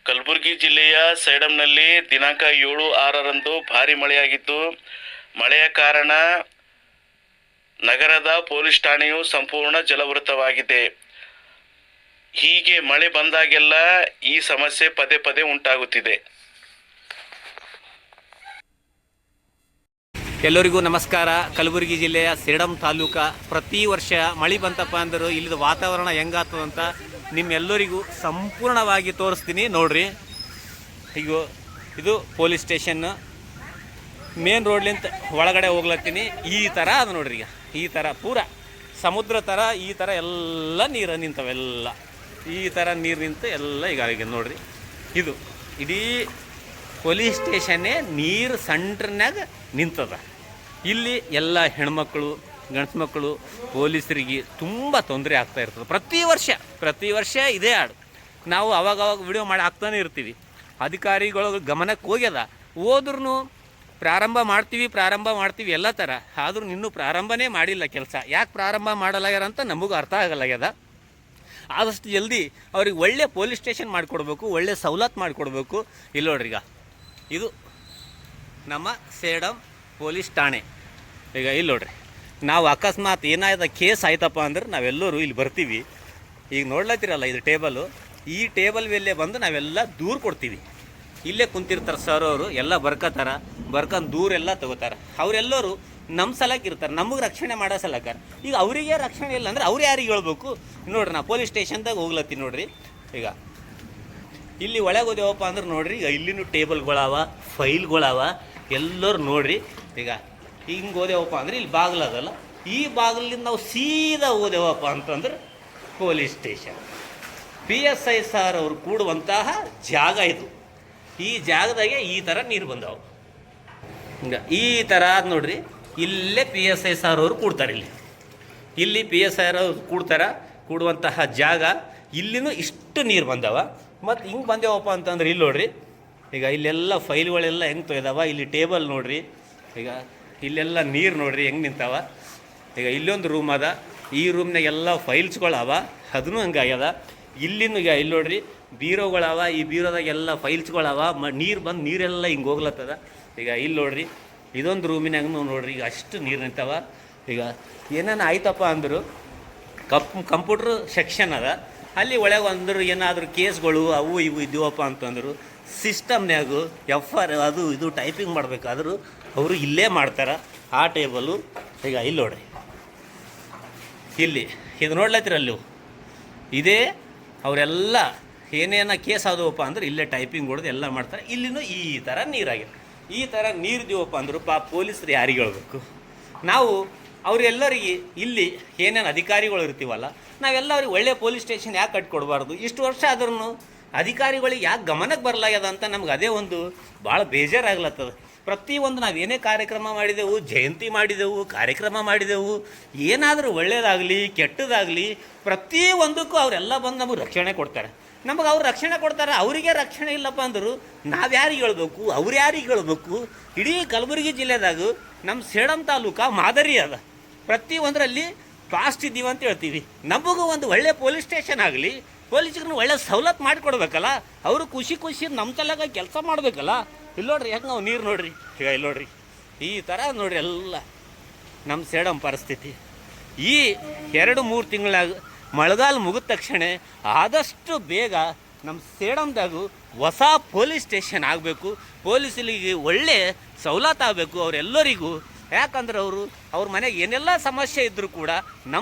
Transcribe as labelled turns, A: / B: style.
A: ಕಲಬುರಗಿ ಜಿಲ್ಲೆಯ ಸೇಡಂನಲ್ಲಿ ದಿನಾಂಕ 7-6ರಂದು ಭಾರಿ ಮಳೆಯಾಗಿದ್ದು, ಮಳೆಯ ಕಾರಣ ನಗರದ ಪೊಲೀಸ್ ಠಾಣೆಯು ಸಂಪೂರ್ಣ ಜಲವೃತವಾಗಿದೆ. ಹೀಗೆ ಮಳೆ ಬಂದಾಗೆಲ್ಲ ಈ ಸಮಸ್ಯೆ ಪದೇ ಪದೇ ಉಂಟಾಗುತ್ತಿದೆ.
B: ಎಲ್ಲರಿಗೂ ನಮಸ್ಕಾರ. ಕಲಬುರಗಿ ಜಿಲ್ಲೆಯ ಸೇಡಂ ತಾಲೂಕು ಪ್ರತಿ ವರ್ಷ ಮಳೆ ಬಂತಪ್ಪ ಅಂದ್ರೆ ಇಲ್ಲಿದ ವಾತಾವರಣ ಹೆಂಗಾಗ್ತದಂತ ನಿಮ್ಮೆಲ್ಲರಿಗೂ ಸಂಪೂರ್ಣವಾಗಿ ತೋರಿಸ್ತೀನಿ ನೋಡ್ರಿ. ಈಗ ಇದು ಪೊಲೀಸ್ ಸ್ಟೇಷನ್ ಮೇನ್ ರೋಡ್ಲಿಂತ ಒಳಗಡೆ ಹೋಗ್ಲತ್ತೀನಿ. ಈ ಥರ ಅದು ನೋಡ್ರಿ. ಈಗ ಈ ಥರ ಪೂರ ಸಮುದ್ರ ಥರ ಈ ಥರ ಎಲ್ಲ ನೀರು ನಿಂತವೆಲ್ಲ ಈ ಥರ ನೀರು ನಿಂತು ಎಲ್ಲ ಈಗ ನೋಡ್ರಿ. ಇದು ಇಡೀ ಪೊಲೀಸ್ ಸ್ಟೇಷನ್ನೇ ನೀರು ಸೆಂಟ್ರ್ನಾಗ ನಿಂತದ. ಇಲ್ಲಿ ಎಲ್ಲ ಹೆಣ್ಮಕ್ಳು ಗಂಡ್ಸು ಮಕ್ಕಳು ಪೊಲೀಸರಿಗೆ ತುಂಬ ತೊಂದರೆ ಆಗ್ತಾ ಇರ್ತದೆ. ಪ್ರತಿ ವರ್ಷ ಇದೇ ಹಾಡು ನಾವು ಅವಾಗ ವಿಡಿಯೋ ಮಾಡಿ ಹಾಕ್ತಾನೆ ಇರ್ತೀವಿ. ಅಧಿಕಾರಿಗಳು ಗಮನಕ್ಕೆ ಹೋಗ್ಯದ, ಹೋದ್ರೂ ಪ್ರಾರಂಭ ಮಾಡ್ತೀವಿ ಎಲ್ಲ ಥರ. ಆದ್ರೂ ಇನ್ನೂ ಪ್ರಾರಂಭನೇ ಮಾಡಿಲ್ಲ ಕೆಲಸ. ಯಾಕೆ ಪ್ರಾರಂಭ ಮಾಡಲಾಗ್ಯಾರ ಅಂತ ನಮಗೂ ಅರ್ಥ ಆಗಲಾಗ್ಯದ. ಆದಷ್ಟು ಜಲ್ದಿ ಅವ್ರಿಗೆ ಒಳ್ಳೆ ಪೊಲೀಸ್ ಸ್ಟೇಷನ್ ಮಾಡಿಕೊಡ್ಬೇಕು, ಒಳ್ಳೆ ಸವಲತ್ತು ಮಾಡಿಕೊಡ್ಬೇಕು. ಇಲ್ಲಿ ನೋಡ್ರಿ, ಈಗ ಇದು ನಮ್ಮ ಸೇಡಂ ಪೊಲೀಸ್ ಠಾಣೆ. ಈಗ ಇಲ್ಲಿ ನೋಡ್ರಿ, ನಾವು ಅಕಸ್ಮಾತ್ ಏನಾಯ್ತು ಕೇಸ್ ಆಯ್ತಪ್ಪ ಅಂದ್ರೆ ನಾವೆಲ್ಲರೂ ಇಲ್ಲಿ ಬರ್ತೀವಿ. ಈಗ ನೋಡ್ಲತ್ತಿರಲ್ಲ ಇದು ಟೇಬಲು, ಈ ಟೇಬಲ್ ಮೇಲೆ ಬಂದು ನಾವೆಲ್ಲ ದೂರು ಕೊಡ್ತೀವಿ. ಇಲ್ಲೇ ಕುಂತಿರ್ತಾರೆ ಸರ್ ಅವರು, ಎಲ್ಲ ಬರ್ಕೊಂಡು ದೂರೆಲ್ಲ ತಗೋತಾರೆ. ಅವರೆಲ್ಲರೂ ನಮ್ಮ ಸಲಕ್ಕೆ ಇರ್ತಾರೆ, ನಮಗೆ ರಕ್ಷಣೆ ಮಾಡೋ ಸಲಕ್ಕೆ. ಈಗ ಅವರಿಗೆ ರಕ್ಷಣೆ ಇಲ್ಲ ಅಂದ್ರೆ ಅವ್ರು ಯಾರಿಗೆ ಹೇಳ್ಬೇಕು ನೋಡ್ರಿ. ನಾ ಪೊಲೀಸ್ ಸ್ಟೇಷನ್ದಾಗ ಹೋಗ್ಲತ್ತೀನಿ ನೋಡ್ರಿ. ಈಗ ಇಲ್ಲಿ ಒಳಗೆ ಹೋದೇವಪ್ಪ ಅಂದ್ರೆ ನೋಡ್ರಿ, ಈಗ ಇಲ್ಲಿನೂ ಟೇಬಲ್ಗಳವ, ಫೈಲ್ಗಳವ, ಎಲ್ಲರೂ ನೋಡ್ರಿ. ಈಗ ಹಿಂಗೆ ಹೋದೇವಪ್ಪ ಅಂದ್ರೆ ಇಲ್ಲಿ ಬಾಗಿಲದಲ್ಲ, ಈ ಬಾಗಿಲಿಂದ ನಾವು ಸೀದಾ ಹೋದೇವಪ್ಪ ಅಂತಂದ್ರೆ ಪೊಲೀಸ್ ಸ್ಟೇಷನ್. PSI ಸಾರ್ ಅವರು ಕೂಡುವಂತಹ ಜಾಗ ಇದು. ಈ ಜಾಗದಾಗೆ ಈ ಥರ ನೀರು ಬಂದವು. ಹಿಂಗೆ ಈ ಥರ ನೋಡ್ರಿ. ಇಲ್ಲೇ PSI ಸಾರ್ ಅವರು ಕೂಡ್ತಾರೆ. ಇಲ್ಲಿ PSI ಅವರು ಕೂಡುವಂತಹ ಜಾಗ. ಇಲ್ಲಿನೂ ಇಷ್ಟು ನೀರು ಬಂದವ. ಮತ್ತು ಹಿಂಗೆ ಬಂದೇವಪ್ಪ ಅಂತಂದ್ರೆ ಇಲ್ಲಿ ನೋಡ್ರಿ. ಈಗ ಇಲ್ಲೆಲ್ಲ ಫೈಲ್ಗಳೆಲ್ಲ ಹೆಂಗೆ ತೊಯ್ದಾವ. ಇಲ್ಲಿ ಟೇಬಲ್ ನೋಡ್ರಿ. ಈಗ ಇಲ್ಲೆಲ್ಲ ನೀರು ನೋಡ್ರಿ ಹೆಂಗೆ ನಿಂತಾವ. ಈಗ ಇಲ್ಲೊಂದು ರೂಮ್ ಅದ, ಈ ರೂಮ್ನಾಗೆಲ್ಲ ಫೈಲ್ಸ್ಗಳವ, ಅದೂ ಹಂಗೆ ಆಗ್ಯದ. ಇಲ್ಲಿನೂ ಈಗ ಇಲ್ಲಿ ನೋಡ್ರಿ ಬೀರೋಗಳವ, ಈ ಬೀರೋದಾಗೆಲ್ಲ ಫೈಲ್ಸ್ಗಳವ. ನೀರು ಬಂದು ನೀರೆಲ್ಲ ಹಿಂಗೆ ಹೋಗ್ಲತ್ತದ. ಈಗ ಇಲ್ಲಿ ನೋಡ್ರಿ, ಇದೊಂದು ರೂಮಿನಾಗೂ ನೋಡ್ರಿ ಈಗ ಅಷ್ಟು ನೀರು ನಿಂತಾವ. ಈಗ ಏನೇನು ಆಯ್ತಪ್ಪ ಅಂದರು ಕಂಪ್ಯೂಟ್ರ್ ಸೆಕ್ಷನ್ ಅದ, ಅಲ್ಲಿ ಒಳಗೆ ಅಂದರು ಏನಾದರೂ ಕೇಸ್ಗಳು ಅವು ಇವು ಇದ್ದೀವಪ್ಪ ಅಂತಂದರು ಸಿಸ್ಟಮ್ನ್ಯಾಗು FR ಅದು ಇದು ಟೈಪಿಂಗ್ ಮಾಡಬೇಕಾದ್ರೂ ಅವರು ಇಲ್ಲೇ ಮಾಡ್ತಾರೆ ಆ ಟೇಬಲು. ಈಗ ಇಲ್ಲಿ ನೋಡ್ರಿ, ಇಲ್ಲಿ ಇದು ನೋಡ್ಲತ್ತಿರಲ್ಲಿ ಇದೇ ಅವರೆಲ್ಲ ಏನೇನ ಕೇಸ್ ಆದವಪ್ಪ ಅಂದ್ರೆ ಇಲ್ಲೇ ಟೈಪಿಂಗ್ ಹೊಡೆದು ಎಲ್ಲ ಮಾಡ್ತಾರೆ. ಇಲ್ಲಿನೂ ಈ ಥರ ನೀರಾಗಿದೆ. ಈ ಥರ ನೀರು ಇದೀವಪ್ಪ ಅಂದರು ಪೊಲೀಸರು ಯಾರಿಗೆ ಹೇಳ್ಬೇಕು? ನಾವು ಅವರೆಲ್ಲರಿಗೆ ಇಲ್ಲಿ ಏನೇನು ಅಧಿಕಾರಿಗಳು ಇರ್ತೀವಲ್ಲ, ನಾವೆಲ್ಲ ಅವ್ರಿಗೆ ಒಳ್ಳೆ ಪೊಲೀಸ್ ಸ್ಟೇಷನ್ ಯಾಕೆ ಕಟ್ಕೊಡ್ಬಾರ್ದು? ಇಷ್ಟು ವರ್ಷ ಆದ್ರೂ ಅಧಿಕಾರಿಗಳಿಗೆ ಯಾಕೆ ಗಮನಕ್ಕೆ ಬರಲಾಗ್ಯದ ಅಂತ ನಮ್ಗೆ ಅದೇ ಒಂದು ಭಾಳ ಬೇಜಾರಾಗ್ಲತ್ತದ. ಪ್ರತಿಯೊಂದು ನಾವು ಏನೇ ಕಾರ್ಯಕ್ರಮ ಮಾಡಿದೆವು, ಜಯಂತಿ ಮಾಡಿದೆವು, ಕಾರ್ಯಕ್ರಮ ಮಾಡಿದೆವು, ಏನಾದರೂ ಒಳ್ಳೆಯದಾಗಲಿ ಕೆಟ್ಟದಾಗಲಿ ಪ್ರತಿಯೊಂದಕ್ಕೂ ಅವರೆಲ್ಲ ಬಂದು ನಮಗೆ ರಕ್ಷಣೆ ಕೊಡ್ತಾರೆ. ನಮಗೆ ಅವ್ರು ರಕ್ಷಣೆ ಕೊಡ್ತಾರೆ, ಅವರಿಗೆ ರಕ್ಷಣೆ ಇಲ್ಲಪ್ಪ ಅಂದರು ನಾವು ಯಾರಿಗೆ ಹೇಳ್ಬೇಕು? ಅವ್ರು ಯಾರಿಗೆ ಹೇಳ್ಬೇಕು? ಇಡೀ ಕಲಬುರಗಿ ಜಿಲ್ಲೆದಾಗ ನಮ್ಮ ಸೇಡಂ ತಾಲೂಕು ಮಾದರಿ ಅದ. ಪ್ರತಿಯೊಂದರಲ್ಲಿ ಫಾಸ್ಟ್ ಇದ್ದೀವಿ ಅಂತ ಹೇಳ್ತೀವಿ. ನಮಗೂ ಒಂದು ಒಳ್ಳೆ ಪೊಲೀಸ್ ಸ್ಟೇಷನ್ ಆಗಲಿ, ಪೊಲೀಸ್ಗೂ ಒಳ್ಳೆ ಸವಲತ್ತು ಮಾಡಿಕೊಡ್ಬೇಕಲ್ಲ. ಅವರು ಖುಷಿ ನಮ್ಮ ತಲೆಗ ಕೆಲಸ ಮಾಡಬೇಕಲ್ಲ. ಇಲ್ಲಿ ನೋಡ್ರಿ ಯಾಕೆ ನಾವು ನೀರು ನೋಡ್ರಿ. ಈಗ ಇಲ್ಲಿ ನೋಡ್ರಿ ಈ ಥರ ನೋಡ್ರಿ ಎಲ್ಲ ನಮ್ಮ ಸೇಡಂ ಪರಿಸ್ಥಿತಿ. ಈ 2-3 ತಿಂಗಳಾಗ ಮಳೆಗಾಲ ಮುಗಿದ ತಕ್ಷಣ ಆದಷ್ಟು ಬೇಗ ನಮ್ಮ ಸೇಡಂದಾಗೂ ಹೊಸ ಪೊಲೀಸ್ ಸ್ಟೇಷನ್ ಆಗಬೇಕು. ಪೊಲೀಸರಿಗೆ ಒಳ್ಳೆ ಸವಲತ್ತು ಆಗಬೇಕು ಅವರೆಲ್ಲರಿಗೂ. ಯಾಕಂದ್ರೆ ಅವ್ರ ಮನೆಗೆ ಏನೆಲ್ಲ ಸಮಸ್ಯೆ ಇದ್ದರೂ ಕೂಡ ನಮ್ಮ